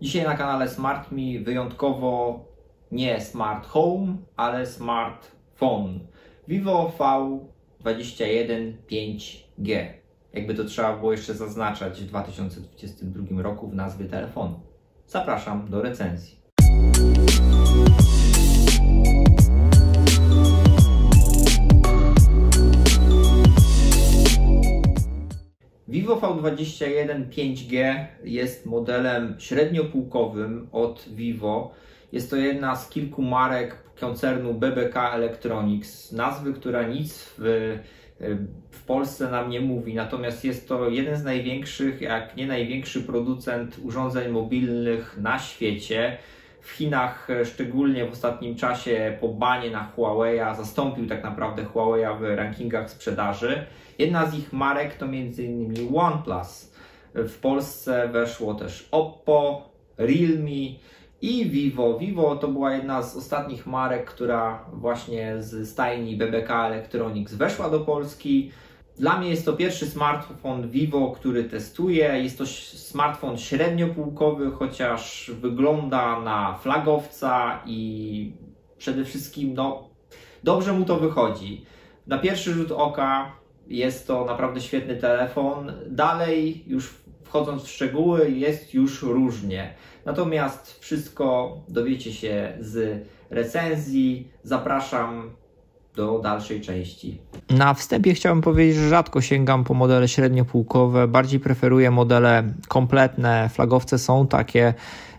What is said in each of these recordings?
Dzisiaj na kanale SmartMe wyjątkowo nie Smart Home, ale Smartphone Vivo V21 5G. Jakby to trzeba było jeszcze zaznaczać w 2022 roku w nazwie telefonu. Zapraszam do recenzji. Vivo V21 5G jest modelem średniopółkowym od Vivo. Jest to jedna z kilku marek koncernu BBK Electronics, nazwy, która nic w Polsce nam nie mówi, natomiast jest to jeden z największych, jak nie największy producent urządzeń mobilnych na świecie. W Chinach, szczególnie w ostatnim czasie po banie na Huawei'a, zastąpił tak naprawdę Huawei'a w rankingach sprzedaży. Jedna z ich marek to m.in. OnePlus. W Polsce weszło też Oppo, Realme i Vivo. Vivo to była jedna z ostatnich marek, która właśnie z stajni BBK Electronics weszła do Polski. Dla mnie jest to pierwszy smartfon Vivo, który testuję. Jest to smartfon średniopółkowy, chociaż wygląda na flagowca i przede wszystkim dobrze mu to wychodzi. Na pierwszy rzut oka jest to naprawdę świetny telefon. Dalej, już wchodząc w szczegóły, jest już różnie. Natomiast wszystko dowiecie się z recenzji. Zapraszam do dalszej części. Na wstępie chciałbym powiedzieć, że rzadko sięgam po modele średniopółkowe, bardziej preferuję modele kompletne, flagowce są takie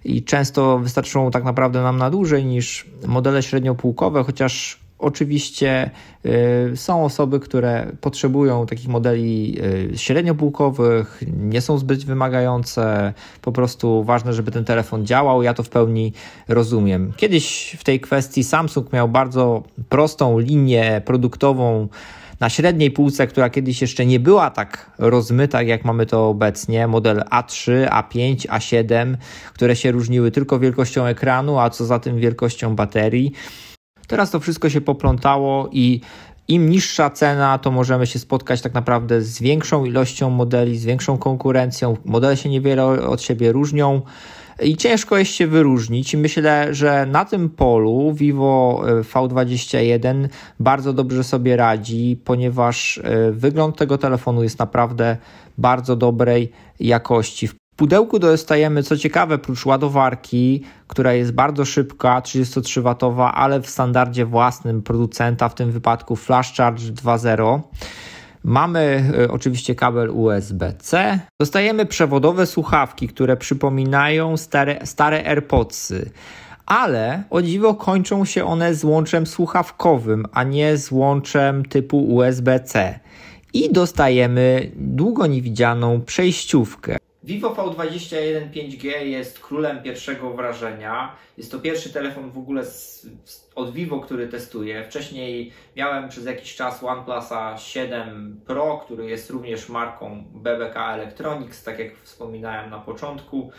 i często wystarczą tak naprawdę nam na dłużej niż modele średniopółkowe, chociaż oczywiście są osoby, które potrzebują takich modeli średniopółkowych, nie są zbyt wymagające, po prostu ważne, żeby ten telefon działał, ja to w pełni rozumiem. Kiedyś w tej kwestii Samsung miał bardzo prostą linię produktową na średniej półce, która kiedyś jeszcze nie była tak rozmyta, jak mamy to obecnie. Model A3, A5, A7, które się różniły tylko wielkością ekranu, a co za tym wielkością baterii. Teraz to wszystko się poplątało i im niższa cena, to możemy się spotkać tak naprawdę z większą ilością modeli, z większą konkurencją. Modele się niewiele od siebie różnią i ciężko jest się wyróżnić. Myślę, że na tym polu Vivo V21 bardzo dobrze sobie radzi, ponieważ wygląd tego telefonu jest naprawdę bardzo dobrej jakości. W pudełku dostajemy, co ciekawe, prócz ładowarki, która jest bardzo szybka, 33W, ale w standardzie własnym producenta, w tym wypadku Flash Charge 2.0. Mamy oczywiście kabel USB-C. Dostajemy przewodowe słuchawki, które przypominają stare AirPodsy, ale o dziwo kończą się one z łączem słuchawkowym, a nie z łączem typu USB-C. I dostajemy długo niewidzianą przejściówkę. Vivo V21 5G jest królem pierwszego wrażenia. Jest to pierwszy telefon w ogóle od Vivo, który testuję. Wcześniej miałem przez jakiś czas OnePlusa 7 Pro, który jest również marką BBK Electronics, tak jak wspominałem na początku.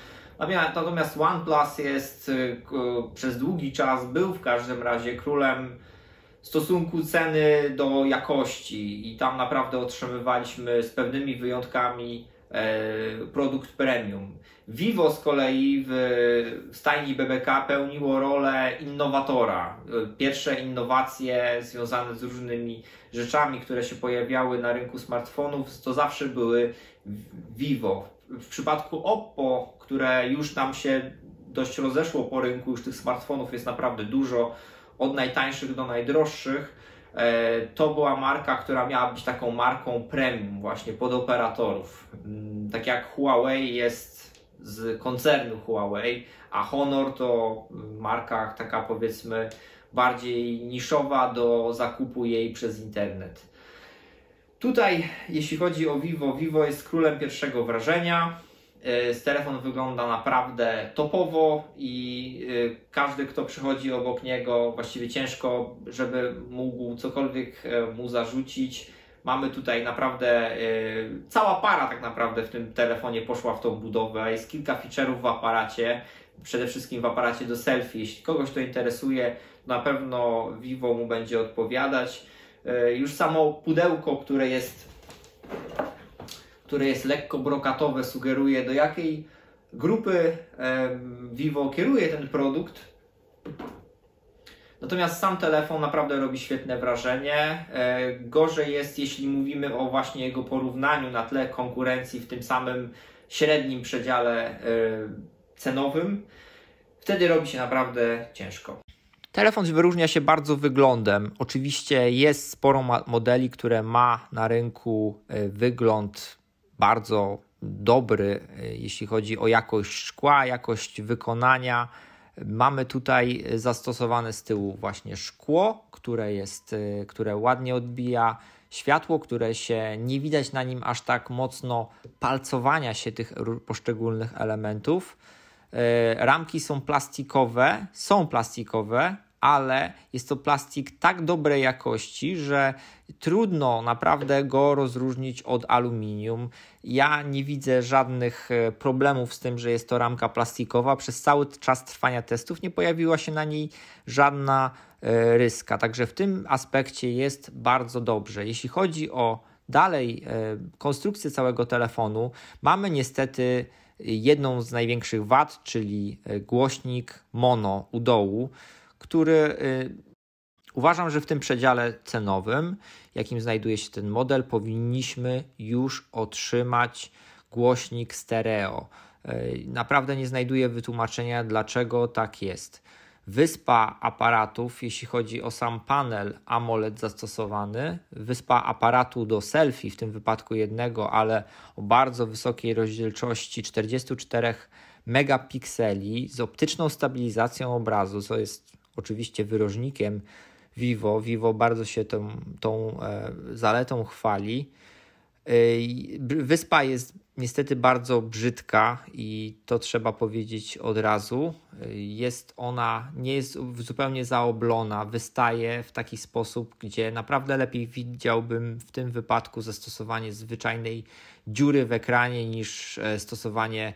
Natomiast OnePlus jest przez długi czas, był w każdym razie królem stosunku ceny do jakości i tam naprawdę otrzymywaliśmy z pewnymi wyjątkami produkt premium. Vivo z kolei w stajni BBK pełniło rolę innowatora. Pierwsze innowacje związane z różnymi rzeczami, które się pojawiały na rynku smartfonów, to zawsze były Vivo. W przypadku Oppo, które już nam się dość rozeszło po rynku, już tych smartfonów jest naprawdę dużo, od najtańszych do najdroższych, to była marka, która miała być taką marką premium właśnie pod operatorów. Tak jak Huawei jest z koncernu Huawei, a Honor to marka taka, powiedzmy, bardziej niszowa do zakupu jej przez internet. Tutaj jeśli chodzi o Vivo, Vivo jest królem pierwszego wrażenia. Telefon wygląda naprawdę topowo i każdy, kto przychodzi obok niego, właściwie ciężko, żeby mógł cokolwiek mu zarzucić. Mamy tutaj naprawdę, cała para tak naprawdę w tym telefonie poszła w tą budowę. Jest kilka feature'ów w aparacie, przede wszystkim w aparacie do selfie. Jeśli kogoś to interesuje, na pewno Vivo mu będzie odpowiadać. Już samo pudełko, które jest lekko brokatowe, sugeruje, do jakiej grupy Vivo kieruje ten produkt. Natomiast sam telefon naprawdę robi świetne wrażenie. Gorzej jest, jeśli mówimy o właśnie jego porównaniu na tle konkurencji w tym samym średnim przedziale cenowym. Wtedy robi się naprawdę ciężko. Telefon wyróżnia się bardzo wyglądem. Oczywiście jest sporo modeli, które ma na rynku wygląd bardzo dobry, jeśli chodzi o jakość szkła, jakość wykonania. Mamy tutaj zastosowane z tyłu właśnie szkło, które ładnie odbija światło, które się nie widać na nim aż tak mocno palcowania się tych poszczególnych elementów. Ramki są plastikowe, ale jest to plastik tak dobrej jakości, że trudno naprawdę go rozróżnić od aluminium. Ja nie widzę żadnych problemów z tym, że jest to ramka plastikowa. Przez cały czas trwania testów nie pojawiła się na niej żadna ryska. Także w tym aspekcie jest bardzo dobrze. Jeśli chodzi o dalej konstrukcję całego telefonu, mamy niestety jedną z największych wad, czyli głośnik mono u dołu, który uważam, że w tym przedziale cenowym, jakim znajduje się ten model, powinniśmy już otrzymać głośnik stereo. Naprawdę nie znajduję wytłumaczenia, dlaczego tak jest. Wyspa aparatów, jeśli chodzi o sam panel AMOLED zastosowany, wyspa aparatu do selfie, w tym wypadku jednego, ale o bardzo wysokiej rozdzielczości 44 megapikseli z optyczną stabilizacją obrazu, co jest oczywiście wyróżnikiem Vivo. Vivo bardzo się tą zaletą chwali. Wyspa jest niestety bardzo brzydka i to trzeba powiedzieć od razu. Nie jest zupełnie zaoblona, wystaje w taki sposób, gdzie naprawdę lepiej widziałbym w tym wypadku zastosowanie zwyczajnej dziury w ekranie niż stosowanie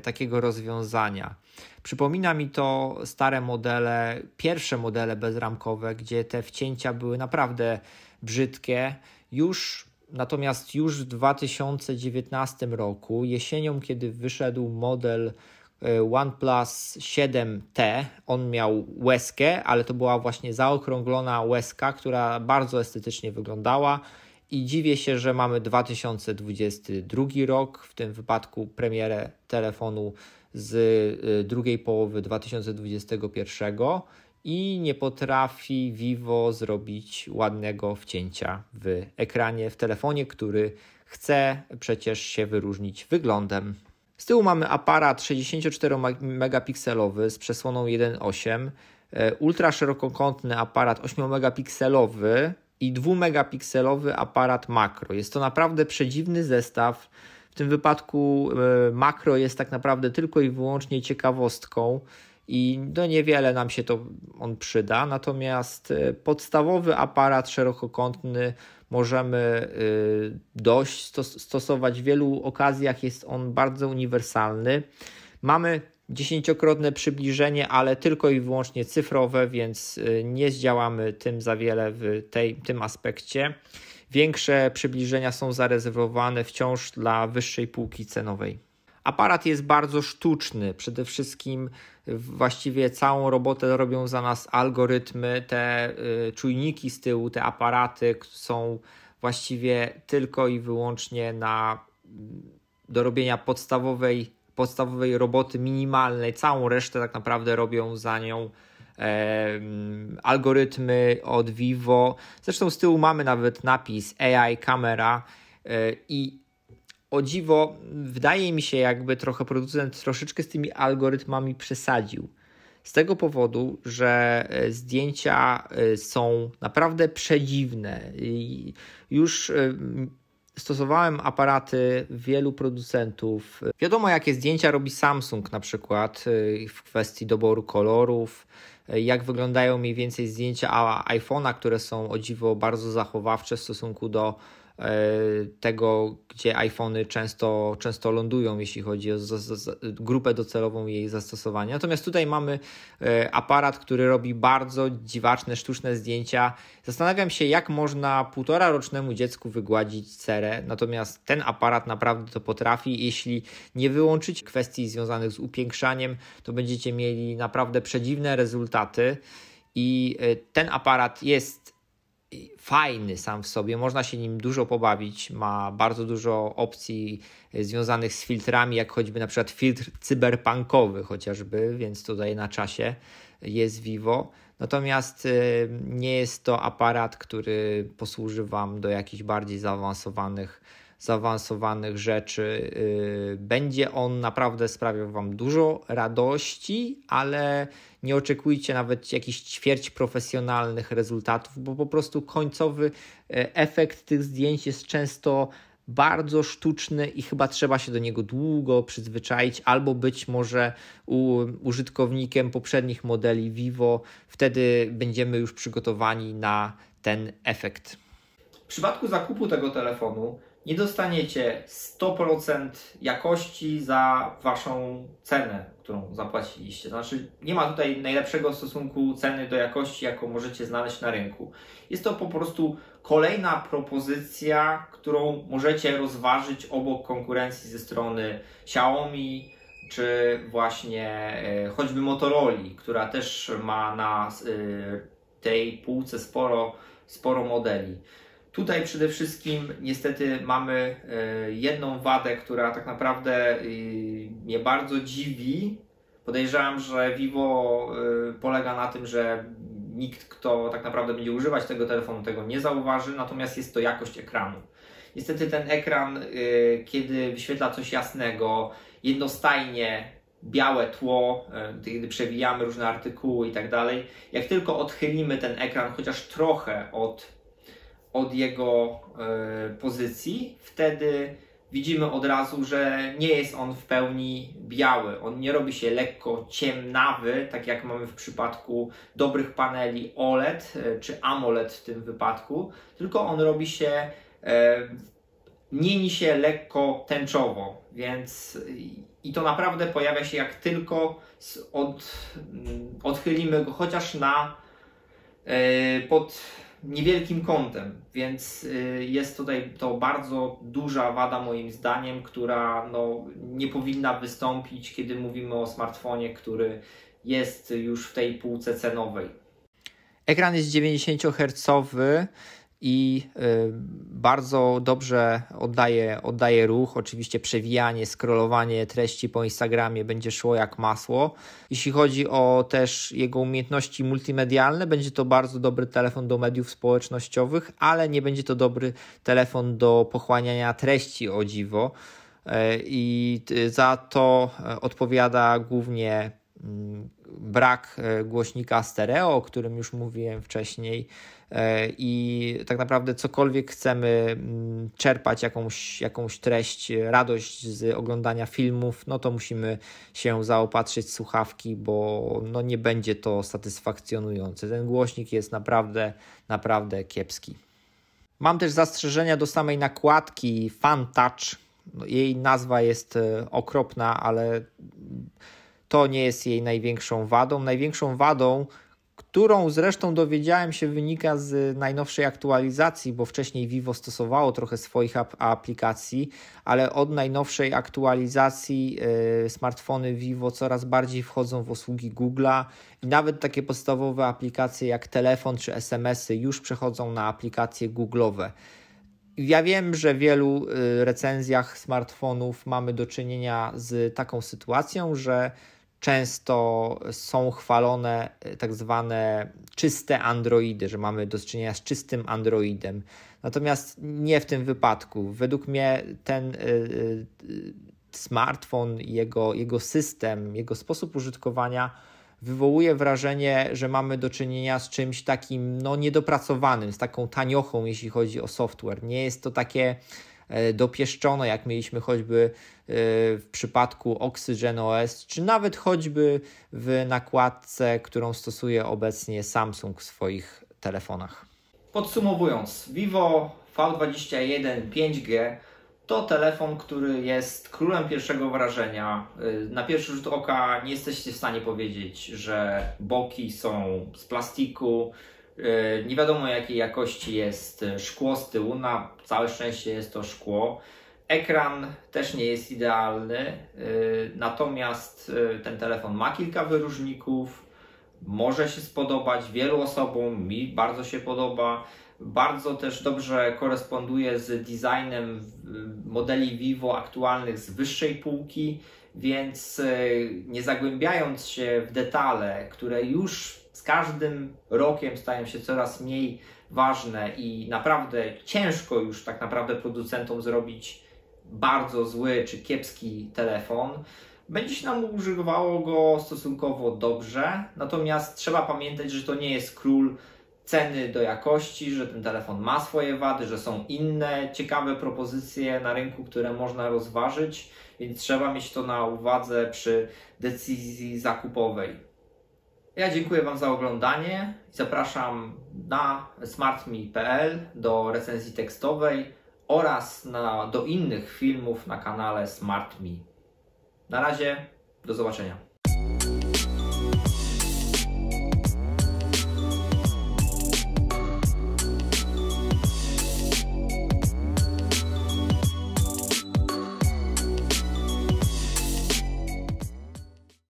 takiego rozwiązania. Przypomina mi to stare modele, pierwsze modele bezramkowe, gdzie te wcięcia były naprawdę brzydkie. Natomiast już w 2019 roku, jesienią, kiedy wyszedł model OnePlus 7T, on miał łezkę, ale to była właśnie zaokrąglona łezka, która bardzo estetycznie wyglądała. I dziwię się, że mamy 2022 rok, w tym wypadku premierę telefonu z drugiej połowy 2021 i nie potrafi Vivo zrobić ładnego wcięcia w ekranie, w telefonie, który chce przecież się wyróżnić wyglądem. Z tyłu mamy aparat 64 megapikselowy z przesłoną 1.8, ultra szerokokątny aparat 8 megapikselowy i 2 megapikselowy aparat makro. Jest to naprawdę przedziwny zestaw. W tym wypadku makro jest tak naprawdę tylko i wyłącznie ciekawostką i niewiele nam się on przyda. Natomiast podstawowy aparat szerokokątny możemy stosować w wielu okazjach. Jest on bardzo uniwersalny. Mamy 10-krotne przybliżenie, ale tylko i wyłącznie cyfrowe, więc nie zdziałamy tym za wiele w tym aspekcie. Większe przybliżenia są zarezerwowane wciąż dla wyższej półki cenowej. Aparat jest bardzo sztuczny. Przede wszystkim właściwie całą robotę robią za nas algorytmy. Te czujniki z tyłu, te aparaty są właściwie tylko i wyłącznie do robienia podstawowej roboty minimalnej. Całą resztę tak naprawdę robią za nią algorytmy od Vivo. Zresztą z tyłu mamy nawet napis AI Camera i o dziwo wydaje mi się, jakby producent troszeczkę z tymi algorytmami przesadził. Z tego powodu, że zdjęcia są naprawdę przedziwne. Już stosowałem aparaty wielu producentów. Wiadomo, jakie zdjęcia robi Samsung na przykład w kwestii doboru kolorów, jak wyglądają mniej więcej zdjęcia iPhone'a, które są o dziwo bardzo zachowawcze w stosunku do tego, gdzie iPhony często lądują, jeśli chodzi o grupę docelową jej zastosowania. Natomiast tutaj mamy aparat, który robi bardzo dziwaczne, sztuczne zdjęcia. Zastanawiam się, jak można 1,5-rocznemu dziecku wygładzić cerę, natomiast ten aparat naprawdę to potrafi. Jeśli nie wyłączyć kwestii związanych z upiększaniem, to będziecie mieli naprawdę przedziwne rezultaty i ten aparat jest fajny sam w sobie, można się nim dużo pobawić, ma bardzo dużo opcji związanych z filtrami, jak choćby na przykład filtr cyberpunkowy chociażby, więc tutaj na czasie jest Vivo. Natomiast nie jest to aparat, który posłuży Wam do jakichś bardziej zaawansowanych rzeczy. Będzie on naprawdę sprawiał Wam dużo radości, ale nie oczekujcie nawet jakichś ćwierć profesjonalnych rezultatów, bo po prostu końcowy efekt tych zdjęć jest często bardzo sztuczny i chyba trzeba się do niego długo przyzwyczaić, albo być może użytkownikiem poprzednich modeli Vivo, wtedy będziemy już przygotowani na ten efekt. W przypadku zakupu tego telefonu nie dostaniecie 100% jakości za Waszą cenę, którą zapłaciliście. Znaczy, nie ma tutaj najlepszego stosunku ceny do jakości, jaką możecie znaleźć na rynku. Jest to po prostu kolejna propozycja, którą możecie rozważyć obok konkurencji ze strony Xiaomi, czy właśnie choćby Motorola, która też ma na tej półce sporo modeli. Tutaj przede wszystkim niestety mamy jedną wadę, która tak naprawdę mnie bardzo dziwi. Podejrzewam, że Vivo polega na tym, że nikt, kto tak naprawdę będzie używać tego telefonu, tego nie zauważy, natomiast jest to jakość ekranu. Niestety ten ekran, kiedy wyświetla coś jasnego, jednostajnie białe tło, kiedy przewijamy różne artykuły i tak dalej, jak tylko odchylimy ten ekran chociaż trochę od jego pozycji, wtedy widzimy od razu, że nie jest on w pełni biały. On nie robi się lekko ciemnawy, tak jak mamy w przypadku dobrych paneli OLED czy AMOLED w tym wypadku, tylko on robi się, mieni się lekko tęczowo, więc i to naprawdę pojawia się, jak tylko odchylimy go chociaż pod niewielkim kątem, więc jest tutaj to bardzo duża wada moim zdaniem, która nie powinna wystąpić, kiedy mówimy o smartfonie, który jest już w tej półce cenowej. Ekran jest 90 Hz i bardzo dobrze oddaje ruch. Oczywiście przewijanie, scrollowanie treści po Instagramie będzie szło jak masło. Jeśli chodzi o też jego umiejętności multimedialne, będzie to bardzo dobry telefon do mediów społecznościowych, ale nie będzie to dobry telefon do pochłaniania treści, o dziwo. I za to odpowiada głównie brak głośnika stereo, o którym już mówiłem wcześniej, i tak naprawdę cokolwiek chcemy czerpać jakąś treść, radość z oglądania filmów, to musimy się zaopatrzyć w słuchawki, bo nie będzie to satysfakcjonujące. Ten głośnik jest naprawdę kiepski. Mam też zastrzeżenia do samej nakładki Fan Touch. Jej nazwa jest okropna, ale to nie jest jej największą wadą. Największą wadą, którą zresztą dowiedziałem się, wynika z najnowszej aktualizacji, bo wcześniej Vivo stosowało trochę swoich aplikacji, ale od najnowszej aktualizacji smartfony Vivo coraz bardziej wchodzą w usługi Google'a i nawet takie podstawowe aplikacje jak telefon czy SMS-y już przechodzą na aplikacje Google'owe. Ja wiem, że w wielu recenzjach smartfonów mamy do czynienia z taką sytuacją, że często są chwalone tak zwane czyste Androidy, że mamy do czynienia z czystym Androidem. Natomiast nie w tym wypadku. Według mnie ten smartfon, jego system, jego sposób użytkowania wywołuje wrażenie, że mamy do czynienia z czymś takim niedopracowanym, z taką taniochą, jeśli chodzi o software. Nie jest to takie dopieszczone, jak mieliśmy choćby w przypadku Oxygen OS, czy nawet choćby w nakładce, którą stosuje obecnie Samsung w swoich telefonach. Podsumowując, Vivo V21 5G to telefon, który jest królem pierwszego wrażenia. Na pierwszy rzut oka nie jesteście w stanie powiedzieć, że boki są z plastiku, nie wiadomo jakiej jakości jest szkło z tyłu, na całe szczęście jest to szkło. Ekran też nie jest idealny, natomiast ten telefon ma kilka wyróżników, może się spodobać wielu osobom, mi bardzo się podoba. Bardzo też dobrze koresponduje z designem modeli Vivo aktualnych z wyższej półki, więc nie zagłębiając się w detale, które już z każdym rokiem stają się coraz mniej ważne i naprawdę ciężko już tak naprawdę producentom zrobić bardzo zły czy kiepski telefon, będzie się nam używało go stosunkowo dobrze, natomiast trzeba pamiętać, że to nie jest król ceny do jakości, że ten telefon ma swoje wady, że są inne ciekawe propozycje na rynku, które można rozważyć, więc trzeba mieć to na uwadze przy decyzji zakupowej. Ja dziękuję Wam za oglądanie i zapraszam na smartme.pl do recenzji tekstowej oraz do innych filmów na kanale SmartMe. Na razie, do zobaczenia.